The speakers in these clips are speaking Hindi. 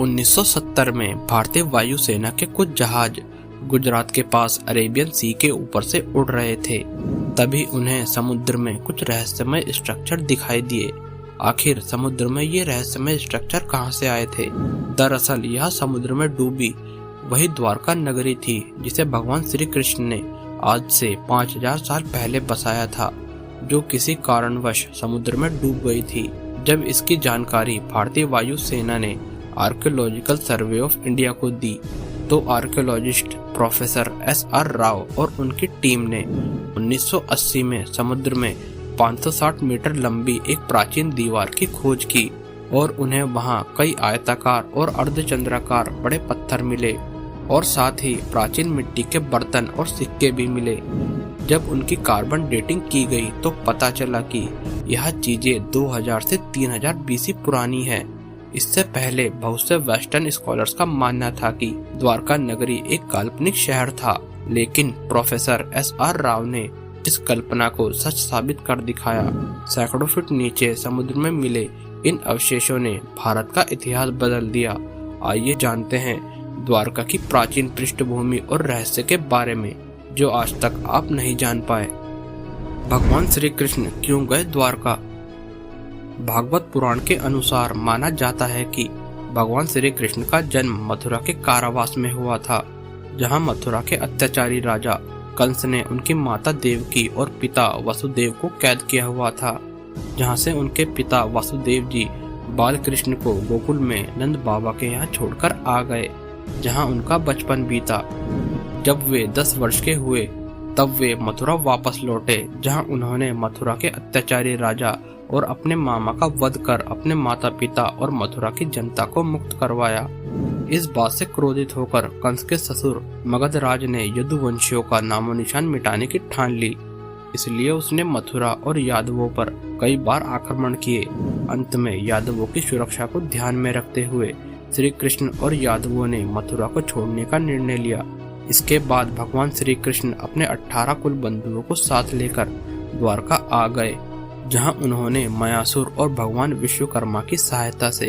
1970 में भारतीय वायुसेना के कुछ जहाज गुजरात के पास अरेबियन सी के ऊपर से उड़ रहे थे। तभी उन्हें समुद्र में कुछ रहस्यमय स्ट्रक्चर दिखाई दिए। आखिर समुद्र में ये रहस्यमय स्ट्रक्चर कहां से आए थे? दरअसल यह समुद्र में डूबी वही द्वारका नगरी थी जिसे भगवान श्री कृष्ण ने आज से 5000 साल पहले बसाया था, जो किसी कारणवश समुद्र में डूब गई थी। जब इसकी जानकारी भारतीय वायुसेना ने आर्कियोलॉजिकल सर्वे ऑफ इंडिया को दी तो आर्कियोलॉजिस्ट प्रोफेसर SR राव और उनकी टीम ने 1980 में समुद्र में 560 मीटर लंबी एक प्राचीन दीवार की खोज की और उन्हें वहां कई आयताकार और अर्धचंद्राकार बड़े पत्थर मिले और साथ ही प्राचीन मिट्टी के बर्तन और सिक्के भी मिले। जब उनकी कार्बन डेटिंग की गई तो पता चला कि यह चीजें 2000 से 3000 BC पुरानी है। इससे पहले बहुत से वेस्टर्न स्कॉलर्स का मानना था कि द्वारका नगरी एक काल्पनिक शहर था, लेकिन प्रोफेसर SR राव ने इस कल्पना को सच साबित कर दिखाया। सैकड़ों फीट नीचे समुद्र में मिले इन अवशेषों ने भारत का इतिहास बदल दिया। आइए जानते हैं द्वारका की प्राचीन पृष्ठभूमि और रहस्य के बारे में जो आज तक आप नहीं जान पाए। भगवान श्री कृष्ण क्यों गए द्वारका? भागवत पुराण के अनुसार माना जाता है कि भगवान श्री कृष्ण का जन्म मथुरा के कारावास में हुआ था, जहां मथुरा के अत्याचारी राजा कंस ने उनकी माता देवकी और पिता वसुदेव को कैद किया हुआ था, जहां से उनके पिता वसुदेव जी बाल कृष्ण को गोकुल में नंद बाबा के यहाँ छोड़कर आ गए, जहां उनका बचपन बीता। जब वे 10 वर्ष के हुए तब वे मथुरा वापस लौटे, जहां उन्होंने मथुरा के अत्याचारी राजा और अपने मामा का वध कर अपने माता पिता और मथुरा की जनता को मुक्त करवाया। इस बात से क्रोधित होकर कंस के ससुर मगधराज ने यदुवंशियों का नामो निशान मिटाने की ठान ली। इसलिए उसने मथुरा और यादवों पर कई बार आक्रमण किए। अंत में यादवों की सुरक्षा को ध्यान में रखते हुए श्री कृष्ण और यादवों ने मथुरा को छोड़ने का निर्णय लिया। इसके बाद भगवान श्री कृष्ण अपने 18 कुल बंधुओं को साथ लेकर द्वारका आ गए, जहां उन्होंने मयासुर और भगवान विश्वकर्मा की सहायता से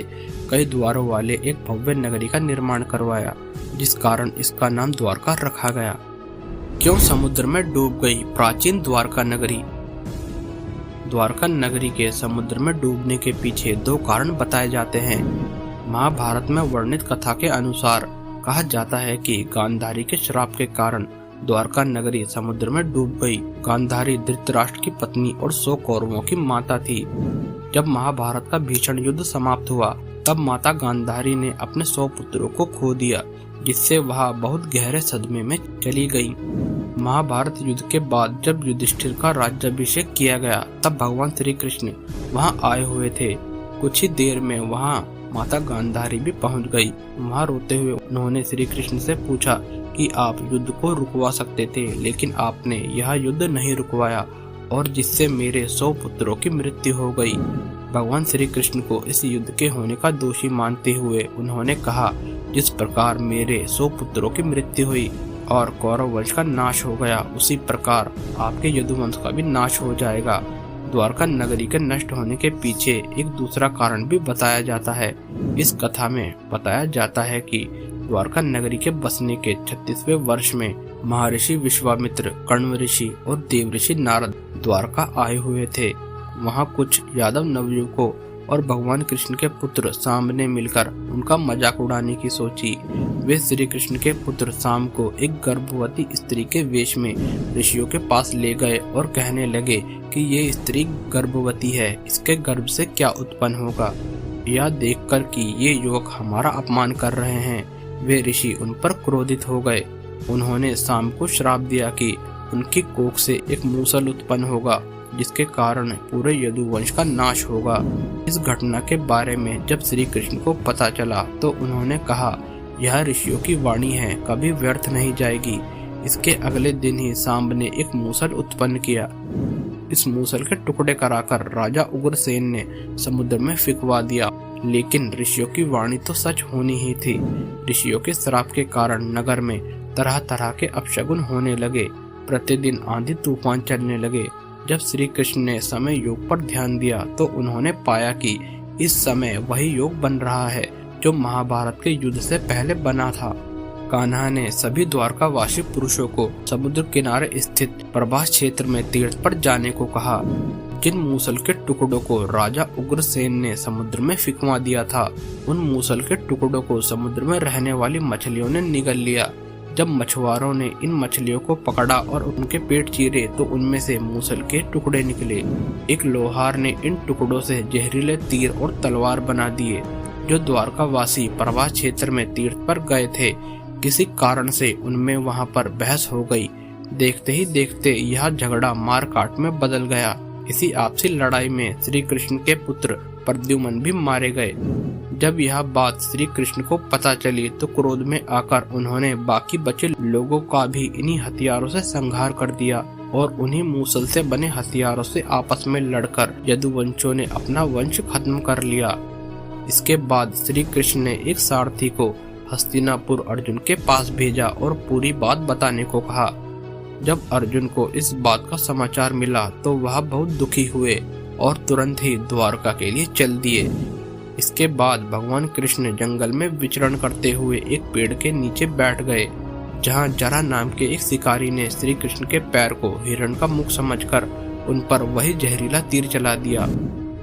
कई द्वारों वाले एक भव्य नगरी का निर्माण करवाया, जिस कारण इसका नाम द्वारका रखा गया। क्यों समुद्र में डूब गई प्राचीन द्वारका नगरी? द्वारका नगरी के समुद्र में डूबने के पीछे 2 कारण बताए जाते हैं। महाभारत में वर्णित कथा के अनुसार कहा जाता है कि गांधारी के श्राप के कारण द्वारका नगरी समुद्र में डूब गई। गांधारी धृतराष्ट्र की पत्नी और 100 कौरवों की माता थी। जब महाभारत का भीषण युद्ध समाप्त हुआ तब माता गांधारी ने अपने 100 पुत्रों को खो दिया, जिससे वह बहुत गहरे सदमे में चली गई। महाभारत युद्ध के बाद जब युधिष्ठिर का राज्याभिषेक किया गया तब भगवान श्री कृष्ण वहां आए हुए थे। कुछ ही देर में वहां माता गांधारी भी पहुंच गई। वहां रोते हुए उन्होंने श्री कृष्ण से पूछा कि आप युद्ध को रुकवा सकते थे, लेकिन आपने यह युद्ध नहीं रुकवाया और जिससे मेरे 100 पुत्रों की मृत्यु हो गई। भगवान श्री कृष्ण को इस युद्ध के होने का दोषी मानते हुए उन्होंने कहा, जिस प्रकार मेरे 100 पुत्रों की मृत्यु हुई और कौरव वंश का नाश हो गया, उसी प्रकार आपके यदुवंश का भी नाश हो जाएगा। द्वारका नगरी के नष्ट होने के पीछे एक दूसरा कारण भी बताया जाता है। इस कथा में बताया जाता है कि द्वारका नगरी के बसने के 36वें वर्ष में महर्षि विश्वामित्र, कण्व ऋषि और देव ऋषि नारद द्वारका आए हुए थे। वहां कुछ यादव नवयुवकों और भगवान कृष्ण के पुत्र शाम ने मिलकर उनका मजाक उड़ाने की सोची। वे श्री कृष्ण के पुत्र शाम को एक गर्भवती स्त्री के वेश में ऋषियों के पास ले गए और कहने लगे कि ये स्त्री गर्भवती है, इसके गर्भ से क्या उत्पन्न होगा। यह देखकर कि ये युवक हमारा अपमान कर रहे हैं, वे ऋषि उन पर क्रोधित हो गए। उन्होंने शाम को श्राप दिया कि उनकी कोख से एक मूसल उत्पन्न होगा, जिसके कारण पूरे यदुवंश का नाश होगा। इस घटना के बारे में जब श्री कृष्ण को पता चला तो उन्होंने कहा, यह ऋषियों की वाणी है, कभी व्यर्थ नहीं जाएगी। इसके अगले दिन ही सांब ने एक मूसल उत्पन्न किया। इस मूसल के टुकड़े कराकर राजा उग्रसेन ने समुद्र में फेंकवा दिया, लेकिन ऋषियों की वाणी तो सच होनी ही थी। ऋषियों के श्राप के कारण नगर में तरह तरह के अपशगुन होने लगे। प्रतिदिन आंधी तूफान चलने लगे। जब श्री कृष्ण ने समय योग पर ध्यान दिया तो उन्होंने पाया कि इस समय वही योग बन रहा है जो महाभारत के युद्ध से पहले बना था। कान्हा ने सभी द्वारकावासी पुरुषों को समुद्र किनारे स्थित प्रभास क्षेत्र में तीर्थ पर जाने को कहा। जिन मूसल के टुकड़ों को राजा उग्रसेन ने समुद्र में फिकवा दिया था, उन मूसल के टुकड़ों को समुद्र में रहने वाली मछलियों ने निगल लिया। जब मछुआरों ने इन मछलियों को पकड़ा और उनके पेट चीरे तो उनमें से मूसल के टुकड़े निकले। एक लोहार ने इन टुकड़ों से जहरीले तीर और तलवार बना दिए। जो द्वारकावासी प्रभास क्षेत्र में तीर्थ पर गए थे, किसी कारण से उनमें वहां पर बहस हो गई। देखते ही देखते यह झगड़ा मार काट में बदल गया। इसी आपसी लड़ाई में श्री कृष्ण के पुत्र प्रद्युम्न भी मारे गए। जब यह बात श्री कृष्ण को पता चली तो क्रोध में आकर उन्होंने बाकी बचे लोगों का भी इन्हीं हथियारों से संहार कर दिया और उन्हीं मूसल से बने हथियारों से आपस में लड़कर यदुवंशियों ने अपना वंश खत्म कर लिया। इसके बाद श्री कृष्ण ने एक सारथी को हस्तिनापुर अर्जुन के पास भेजा और पूरी बात बताने को कहा। जब अर्जुन को इस बात का समाचार मिला तो वह बहुत दुखी हुए और तुरंत ही द्वारका के लिए चल दिए। इसके बाद भगवान कृष्ण जंगल में विचरण करते हुए एक पेड़ के नीचे बैठ गए, जहां जरा नाम के एक शिकारी ने श्री कृष्ण के पैर को हिरण का मुख समझकर उन पर वही जहरीला तीर चला दिया।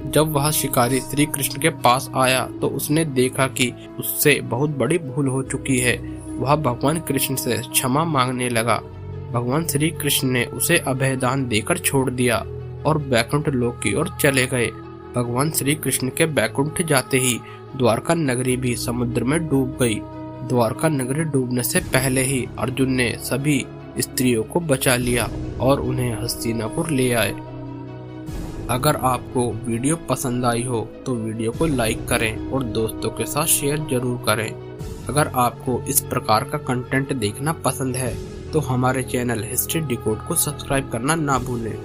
जब वह शिकारी श्री कृष्ण के पास आया तो उसने देखा कि उससे बहुत बड़ी भूल हो चुकी है। वह भगवान कृष्ण से क्षमा मांगने लगा। भगवान श्री कृष्ण ने उसे अभयदान देकर छोड़ दिया और बैकुंठ लोक की ओर चले गए। भगवान श्री कृष्ण के बैकुंठ जाते ही द्वारका नगरी भी समुद्र में डूब गई। द्वारका नगरी डूबने से पहले ही अर्जुन ने सभी स्त्रियों को बचा लिया और उन्हें हस्तिनापुर ले आए। अगर आपको वीडियो पसंद आई हो तो वीडियो को लाइक करें और दोस्तों के साथ शेयर जरूर करें। अगर आपको इस प्रकार का कंटेंट देखना पसंद है तो हमारे चैनल हिस्ट्री डिकोड को सब्सक्राइब करना ना भूलें।